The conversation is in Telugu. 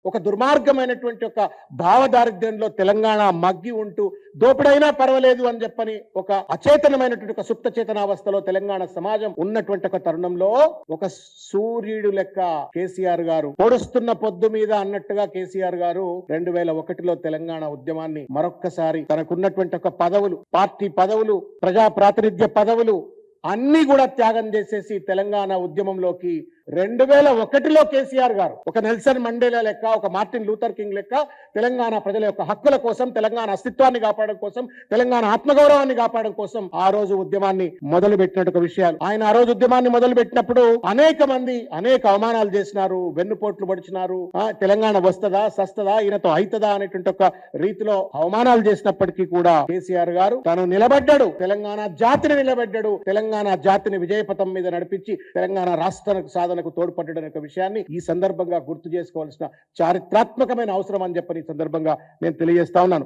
ఒక దుర్మార్గమైనటువంటి ఒక భావదారిద్ర్యంలో తెలంగాణ మగ్గి ఉంటూ దోపిడైనా పర్వాలేదు అని చెప్పని ఒక అచేతనమైనటువంటి ఒక సుప్త చేతనావస్థలో తెలంగాణ సమాజం ఉన్నటువంటి ఒక తరుణంలో ఒక సూర్యుడు లెక్క కేసీఆర్ గారు పొడుస్తున్న పొద్దు మీద అన్నట్టుగా కేసీఆర్ గారు 2001లో తెలంగాణ ఉద్యమాన్ని మరొక్కసారి తనకున్నటువంటి ఒక పదవులు, పార్టీ పదవులు, ప్రజా ప్రాతినిధ్య పదవులు అన్ని కూడా త్యాగం చేసేసి తెలంగాణ ఉద్యమంలోకి 2001లో కేసీఆర్ గారు ఒక నెల్సన్ మండేలా లెక్క, ఒక మార్టిన్ లూథర్ కింగ్ లెక్క తెలంగాణ ప్రజల యొక్క హక్కుల కోసం, తెలంగాణ అస్తిత్వాన్ని కాపాడడం కోసం, తెలంగాణ ఆత్మగౌరవాన్ని కాపాడడం కోసం ఆ రోజు ఉద్యమాన్ని మొదలు పెట్టినట్టు విషయాలు. ఆయన ఆ రోజు ఉద్యమాన్ని మొదలు పెట్టినప్పుడు అనేక మంది అనేక అవమానాలు చేసినారు, వెన్నుపోట్లు పడిచినారు. తెలంగాణ వస్తదా సస్తదా ఈయనతో అయితదా అనేటువంటి ఒక రీతిలో అవమానాలు చేసినప్పటికీ కూడా కేసీఆర్ గారు తాను నిలబడ్డాడు, తెలంగాణ జాతిని నిలబడ్డాడు, తెలంగాణ జాతిని విజయపథం మీద నడిపించి తెలంగాణ రాష్ట్రానికి సాధనకు తోడ్పడ్డనే విషయాన్ని ఈ సందర్భంగా గుర్తు చేసుకోవాల్సిన చారిత్రాత్మకమైన అవసరం అని చెప్పని ఈ సందర్భంగా నేను తెలియజేస్తా ఉన్నాను.